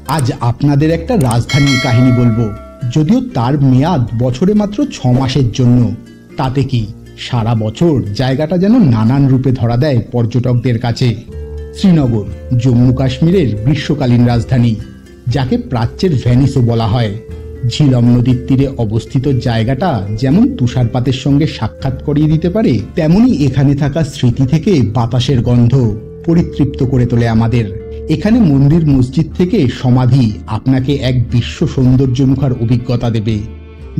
আজ আপনাদের একটা রাজধানীর কাহিনী বলবো, যদিও তার মেয়াদ বছরে মাত্র 6 মাসের জন্য। তাতে কি, সারা বছর জায়গাটা যেন নানান রূপে ধরা দেয় পর্যটকদের কাছে। শ্রীনগর জম্মু কাশ্মীরের গ্রীষ্মকালীন রাজধানী, যাকে প্রাচ্যের ভেনিসও বলা হয়। ঝিলম নদীর তীরে অবস্থিত জায়গাটা যেমন তুষারপাতের সঙ্গে সাক্ষাৎ করিয়ে দিতে পারে, তেমনি এখানে থাকা স্মৃতি থেকে বাতাসের গন্ধ পরিতৃপ্ত করে তোলে আমাদের। এখানে মন্দির মসজিদ থেকে সমাধি আপনাকে এক বিশ্ব সৌন্দর্যমুখার অভিজ্ঞতা দেবে।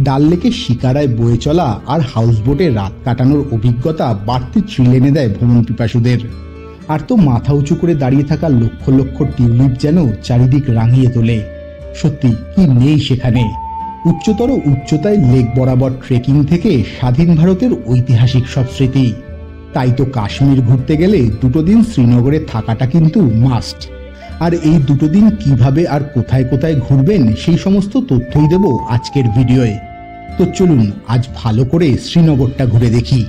ডাল লেকে শিকারায় বয়ে চলা আর হাউসবোটে রাত কাটানোর অভিজ্ঞতা বাড়তি থ্রিল এনে দেয় ভ্রমণ পিপাসুদের। আর তো মাথা উঁচু করে দাঁড়িয়ে থাকা লক্ষ লক্ষ টিউলিপ যেন চারিদিক রাঙিয়ে তোলে। সত্যি কি নেই সেখানে। উচ্চতর উচ্চতায় লেক বরাবর ট্রেকিং থেকে স্বাধীন ভারতের ঐতিহাসিক সব স্মৃতি। তাই তো কাশ্মীর ঘুরতে গেলে 2 দিন শ্রীনগরে থাকাটা কিন্তু মাস্ট। আর এই 2 দিন কিভাবে আর কোথায় কোথায় ঘুরবেন সেই সমস্ত তথ্যই দেব আজকের ভিডিওয়ে। তো চলুন আজ ভালো করে শ্রীনগরটা ঘুরে দেখি।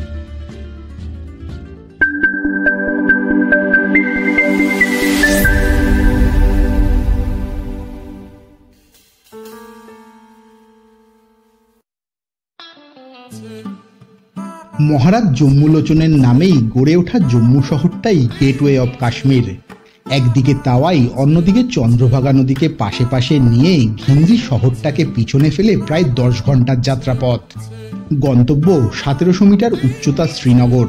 মহারাজ জম্মুলোচনের নামেই গড়ে ওঠা জম্মু শহরটাই গেটওয়ে অফ কাশ্মীর। একদিকে তাওয়াই, অন্যদিকে চন্দ্রভাগা নদীকে পাশে পাশে নিয়ে ঘিঞ্জি শহরটাকে পিছনে ফেলে প্রায় 10 ঘন্টার যাত্রাপথ। গন্তব্য 1700 মিটার উচ্চতার শ্রীনগর।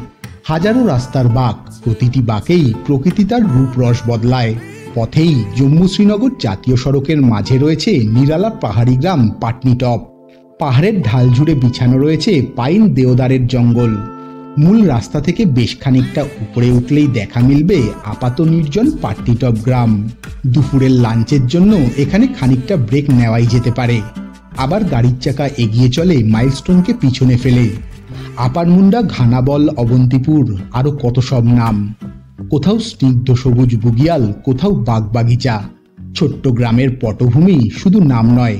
হাজারো রাস্তার বাঁক, প্রতিটি বাঁকেই প্রকৃতি তার রূপ রস বদলায়। পথেই জম্মু শ্রীনগর জাতীয় সড়কের মাঝে রয়েছে নিরালা পাহাড়ি গ্রাম পাটনি-টপ। পাহাড়ের ঢাল জুড়ে বিছানো রয়েছে পাইন দেওদারের জঙ্গল। মূল রাস্তা থেকে বেশ খানিকটা উপরে উঠলেই দেখা মিলবে আপাত নির্জন পাটনি-টপ গ্রাম। দুপুরের লাঞ্চের জন্য এখানে খানিকটা ব্রেক নেওয়াই যেতে পারে। আবার গাড়ির চাকা এগিয়ে চলে মাইলস্টোনকে পিছনে ফেলে। আপারমুন্ডা, ঘানাবল, অবন্তিপুর, আরো কত সব নাম। কোথাও স্নিগ্ধ সবুজ বুগিয়াল, কোথাও বাগবাগিচা। ছোট্ট গ্রামের পটভূমি শুধু নাম নয়,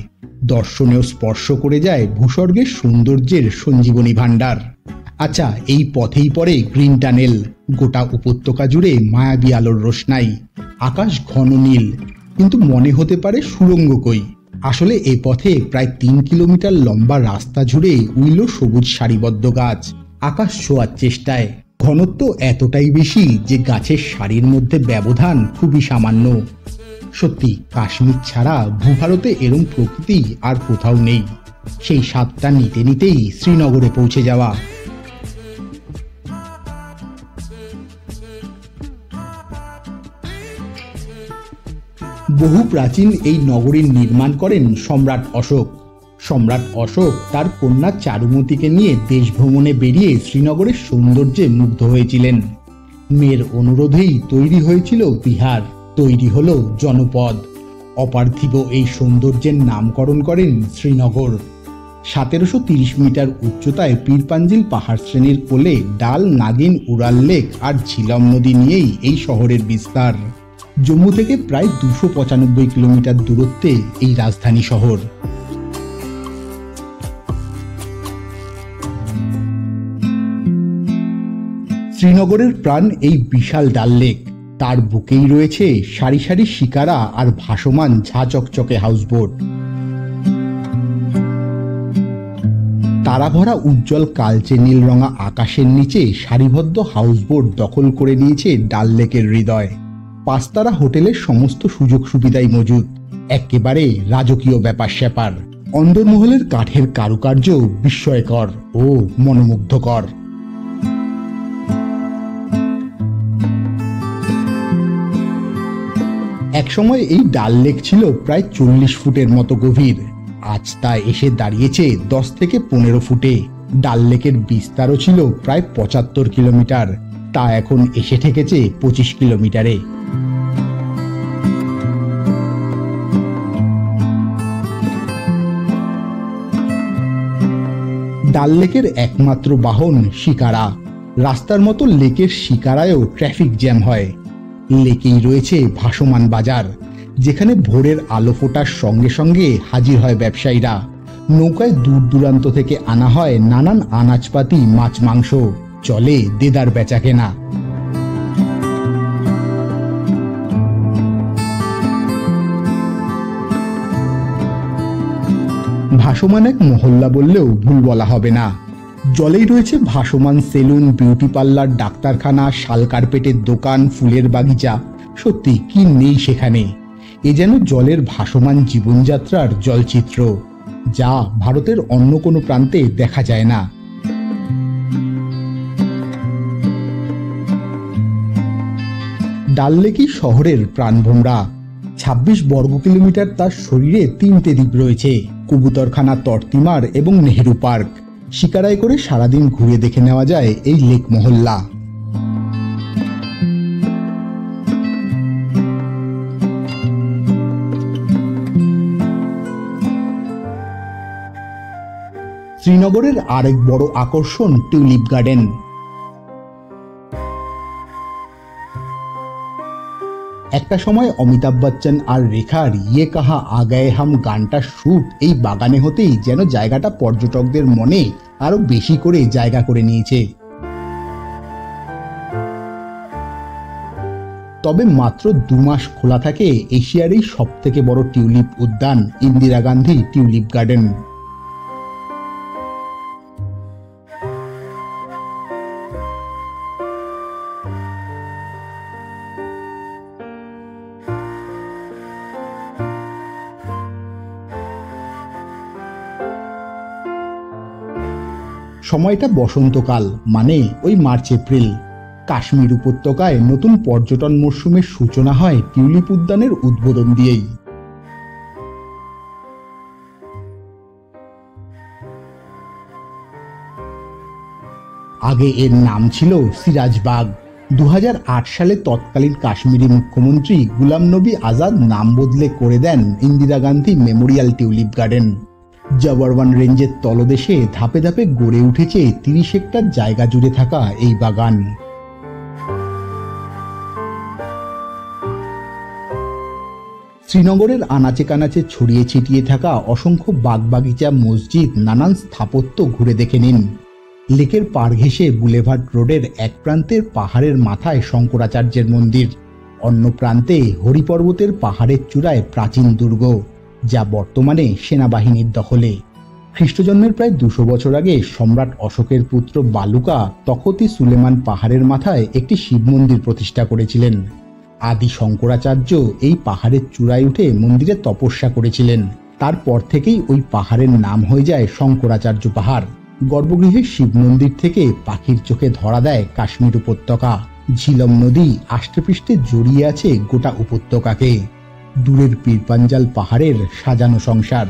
দর্শনেও স্পর্শ করে যায় ভূস্বর্গের সৌন্দর্যের সঞ্জীবনী ভাণ্ডার। আচ্ছা, এই পথেই পড়ে গ্রিন টানেল। গোটা উপত্যকা জুড়ে মায়াবী আলোর রোশনাই। আকাশ ঘন নীল, কিন্তু মনে হতে পারে সুড়ঙ্গ কই। আসলে এ পথে প্রায় 3 কিলোমিটার লম্বা রাস্তা জুড়ে উইলো সবুজ সারিবদ্ধ গাছ, আকাশ ছোঁয়ার চেষ্টায়। ঘনত্ব এতটাই বেশি যে গাছের সারির মধ্যে ব্যবধান খুবই সামান্য। সত্যি কাশ্মীর ছাড়া ভূভারতে এরম প্রকৃতি আর কোথাও নেই। সেই স্বাদটা নিতে নিতেই শ্রীনগরে পৌঁছে যাওয়া। বহু প্রাচীন এই নগরীর নির্মাণ করেন সম্রাট অশোক। সম্রাট অশোক তার কন্যা চারুমতিকে নিয়ে দেশ ভ্রমণে বেরিয়ে শ্রীনগরের সৌন্দর্যে মুগ্ধ হয়েছিলেন। মেয়ের অনুরোধেই তৈরি হয়েছিল বিহার, তৈরি হলো জনপদ। অপার্থিব এই সৌন্দর্যের নামকরণ করেন শ্রীনগর। 1730 মিটার উচ্চতায় পীরপাঞ্জিল পাহাড় শ্রেণীর কোলে ডাল, নাগিন, উড়াল লেক আর ঝিলম নদী নিয়েই এই শহরের বিস্তার। জম্মু থেকে প্রায় 295 কিলোমিটার দূরত্বে এই রাজধানী শহর। শ্রীনগরের প্রাণ এই বিশাল ডাল লেক। তার বুকেই রয়েছে সারি সারি শিকারা আর ভাসমান ঝাঁ চকচকে হাউসবোট। তারাভরা উজ্জ্বল কালচে নীল রঙা আকাশের নিচে সারিবদ্ধ হাউসবোট দখল করে নিয়েছে ডাল লেকের হৃদয়। 5 তারা হোটেলের সমস্ত সুযোগ সুবিধাই মজুদ। একেবারে রাজকীয় ব্যাপার স্যাপার। অন্দরমহলের কাঠের কারুকার্য বিস্ময়কর ও মনোমুগ্ধকর। একসময় এই ডাল লেক ছিল প্রায় 40 ফুটের মতো গভীর। আজ তা এসে দাঁড়িয়েছে 10 থেকে 15 ফুটে। ডাল লেকের বিস্তারও ছিল প্রায় 75 কিলোমিটার, তা এখন এসে ঠেকেছে 25 কিলোমিটারে। ডাল লেকের একমাত্র বাহন শিকারা। রাস্তার মতো লেকের শিকারায়ও ট্রাফিক জ্যাম হয়। লেকেই রয়েছে ভাসমান বাজার, যেখানে ভোরের আলো ফোটার সঙ্গে সঙ্গে হাজির হয় ব্যবসায়ীরা। নৌকায় দূর দূরান্ত থেকে আনা হয় নানান আনাজপাতি, মাছ, মাংস। চলে দেদার বেচা কেনা। ভাসমান এক মহল্লা বললেও ভুল বলা হবে না। জলেই রয়েছে ভাসমান সেলুন, বিউটি পার্লার, ডাক্তারখানা, শাল কার্পেটের দোকান, ফুলের বাগিচা। সত্যি কি নেই সেখানে। এ যেন জলের ভাসমান জীবনযাত্রার জলচিত্র, যা ভারতের অন্য কোনো প্রান্তে দেখা যায় না। ডাল লেকই শহরের প্রাণভোমরা। ২৬ বর্গ কিলোমিটার তার শরীরে ৩টে দ্বীপ রয়েছে: কবুতরখানা, তর্তিমার এবং নেহেরু পার্ক। শিকারায় করে সারাদিন ঘুরে দেখে নেওয়া যায় এই লেক মহল্লা। শ্রীনগরের আরেক বড় আকর্ষণ টিউলিপ গার্ডেন। একটা সময় অমিতাভ বচ্চন আর রেখার ইয়ে কাহা আ গায়ে হাম গানটার শুট এই বাগানে হতেই যেন জায়গাটা পর্যটকদের মনে আরো বেশি করে জায়গা করে নিয়েছে। তবে মাত্র ২ মাস খোলা থাকে এশিয়ার এই সব থেকে বড় টিউলিপ উদ্যান, ইন্দিরা গান্ধী টিউলিপ গার্ডেন। সময়টা বসন্তকাল, মানে ওই মার্চ এপ্রিল। কাশ্মীর উপত্যকায় নতুন পর্যটন মরশুমের সূচনা হয় টিউলিপ উদ্যানের উদ্বোধন দিয়েই। আগে এর নাম ছিল সিরাজবাগ। ২০০৮ সালে তৎকালীন কাশ্মীরি মুখ্যমন্ত্রী গুলাম নবী আজাদ নাম বদলে করে দেন Indira Gandhi memorial tulip garden. Zabarwan রেঞ্জের তলদেশে ধাপে ধাপে গড়ে উঠেছে ৩০ হেক্টর জায়গা জুড়ে থাকা এই বাগান। শ্রীনগরের আনাচে কানাচে ছড়িয়ে ছিটিয়ে থাকা অসংখ্য বাগবাগিচা, মসজিদ, নানান স্থাপত্য ঘুরে দেখে নিন। লেকের পাড় ঘেঁষে বুলেভার্ড রোডের এক প্রান্তের পাহাড়ের মাথায় শঙ্করাচার্যের মন্দির, অন্য প্রান্তে হরিপর্বতের পাহাড়ের চূড়ায় প্রাচীন দুর্গ, যা বর্তমানে সেনাবাহিনীর দখলে। খ্রিস্টজন্মের প্রায় ২০০ বছর আগে সম্রাট অশোকের পুত্র বালুকা তখতি সুলেমান পাহাড়ের মাথায় একটি শিব মন্দির প্রতিষ্ঠা করেছিলেন। আদি শঙ্করাচার্য এই পাহাড়ের চূড়ায় উঠে মন্দিরে তপস্যা করেছিলেন। তারপর থেকেই ওই পাহাড়ের নাম হয়ে যায় শঙ্করাচার্য পাহাড়। গর্ভগৃহের শিব মন্দির থেকে পাখির চোখে ধরা দেয় কাশ্মীর উপত্যকা। ঝিলম নদী আষ্টেপৃষ্ঠে জড়িয়ে আছে গোটা উপত্যকাকে। দূরের পীরপাঞ্জাল পাহাড়ের সাজানো সংসার।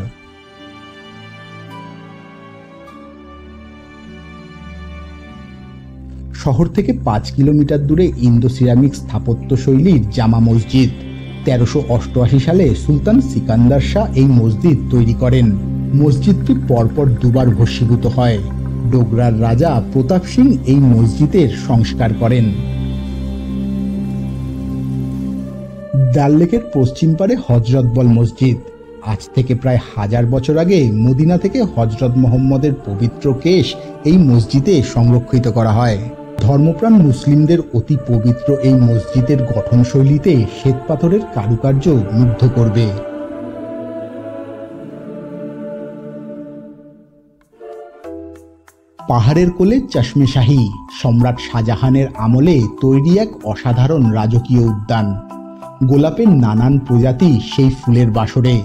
শহর থেকে ৫ কিলোমিটার দূরে ইন্দো সিরামিক স্থাপত্য শৈলীর জামা মসজিদ। ১৩৮৮ সালে সুলতান সিকান্দার শাহ এই মসজিদ তৈরি করেন। মসজিদটি পরপর ২ বার ভস্মীভূত হয়। ডোগরার রাজা প্রতাপ সিং এই মসজিদের সংস্কার করেন। ডাল লেকের পশ্চিম পারে হজরতবল মসজিদ। আজ থেকে প্রায় ১০০০ বছর আগে মদিনা থেকে হজরত মোহাম্মদের পবিত্র কেশ এই মসজিদে সংরক্ষিত করা হয়। ধর্মপ্রাণ মুসলিমদের অতি পবিত্র এই মসজিদের গঠনশৈলীতে শ্বেতপাথরের কারুকার্য মুগ্ধ করবে। পাহাড়ের কোলে চশমে শাহী, সম্রাট শাহজাহানের আমলে তৈরি এক অসাধারণ রাজকীয় উদ্যান। গোলাপের নানান প্রজাতি সেই ফুলের বাসরে।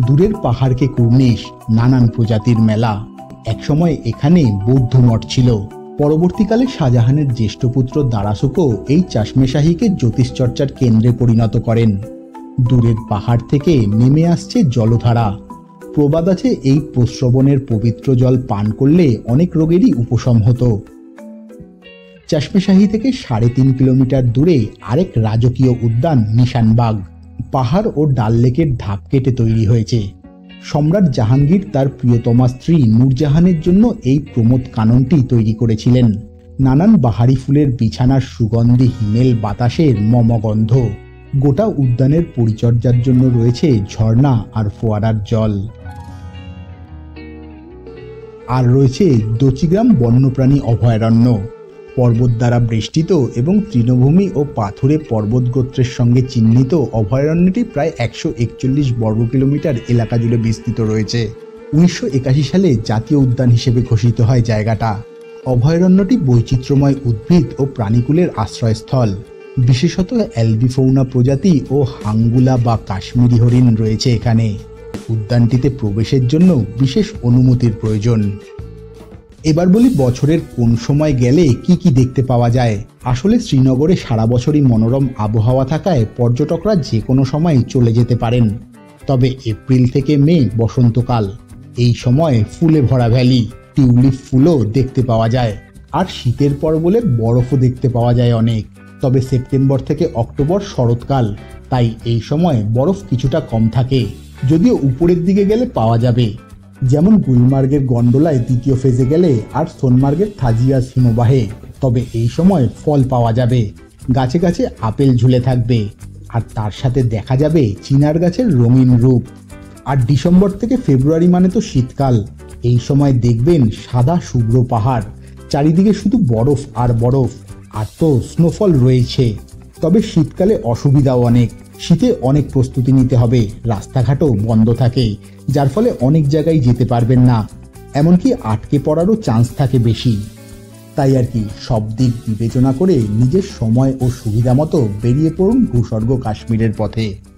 দূরের পাহাড়কে কুর্নিশ, নানান প্রজাতির মেলা। একসময় এখানে বৌদ্ধ মঠ ছিল। পরবর্তীকালে শাহজাহানের জ্যেষ্ঠ পুত্র দারাসুকো এই চশমে শাহীকে জ্যোতিষচর্চার কেন্দ্রে পরিণত করেন। দূরের পাহাড় থেকে নেমে আসছে জলধারা। প্রবাদ আছে এই প্রস্রবণের পবিত্র জল পান করলে অনেক রোগেরই উপশম হতো। চশমে শাহী থেকে ৩.৫ কিলোমিটার দূরে আরেক রাজকীয় উদ্যান নিশানবাগ। পাহাড় ও ডাল লেকের ধাপ কেটে তৈরি হয়েছে। সম্রাট জাহাঙ্গীর তার প্রিয়তমা স্ত্রী নূরজাহানের জন্য এই প্রমোদ কাননটি তৈরি করেছিলেন। নানান বাহারি ফুলের বিছানার সুগন্ধি হিমেল বাতাসের মমগন্ধ। গোটা উদ্যানের পরিচর্যার জন্য রয়েছে ঝর্ণা আর ফোয়ারার জল। আর রয়েছে দচিগ্রাম বন্যপ্রাণী অভয়ারণ্য। পর্বত দ্বারা বেষ্টিত এবং তৃণভূমি ও পাথুরে পর্বত গোত্রের সঙ্গে চিহ্নিত অভয়ারণ্যটি প্রায় ১৪১ বর্গ কিলোমিটার এলাকা জুড়ে বিস্তৃত রয়েছে। 1981 সালে জাতীয় উদ্যান হিসেবে ঘোষিত হয় জায়গাটা। অভয়ারণ্যটি বৈচিত্র্যময় উদ্ভিদ ও প্রাণীকুলের আশ্রয়স্থল। বিশেষত অ্যালবিফৌনা প্রজাতি ও হাঙ্গুলা বা কাশ্মীরি হরিণ রয়েছে এখানে। উদ্যানটিতে প্রবেশের জন্য বিশেষ অনুমতির প্রয়োজন। এবার বলি বছরের কোন সময় গেলে কি কি দেখতে পাওয়া যায়। আসলে শ্রীনগরে সারা বছরই মনোরম আবহাওয়া থাকায় পর্যটকরা যে কোনো সময় চলে যেতে পারেন। তবে এপ্রিল থেকে মে বসন্তকাল, এই সময় ফুলে ভরা ভ্যালি, টিউলিপ ফুলও দেখতে পাওয়া যায়। আর শীতের পর বলে বরফও দেখতে পাওয়া যায় অনেক। তবে সেপ্টেম্বর থেকে অক্টোবর শরৎকাল, তাই এই সময় বরফ কিছুটা কম থাকে, যদিও উপরের দিকে গেলে পাওয়া যাবে। যেমন গুলমার্গের গন্ডোলায় দ্বিতীয় ফেজে গেলে আর সোনমার্গের থাজিয়াস হিমবাহে, তবে এই সময় ফল পাওয়া যাবে। গাছে গাছে আপেল ঝুলে থাকবে, আর তার সাথে দেখা যাবে চিনার গাছের রঙিন রূপ। আর ডিসেম্বর থেকে ফেব্রুয়ারি মানে তো শীতকাল, এই সময় দেখবেন সাদা শুভ্র পাহাড়, চারিদিকে শুধু বরফ আর বরফ, আর তো স্নোফল রয়েছে। তবে শীতকালে অসুবিধাও অনেক। শীতে অনেক প্রস্তুতি নিতে হবে, রাস্তাঘাটও বন্ধ থাকে, যার ফলে অনেক জায়গায় যেতে পারবেন না, এমনকি আটকে পড়ারও চান্স থাকে বেশি। তাই আর কি সব দিক বিবেচনা করে নিজের সময় ও সুবিধা মতো বেরিয়ে পড়ুন ভূস্বর্গ কাশ্মীরের পথে।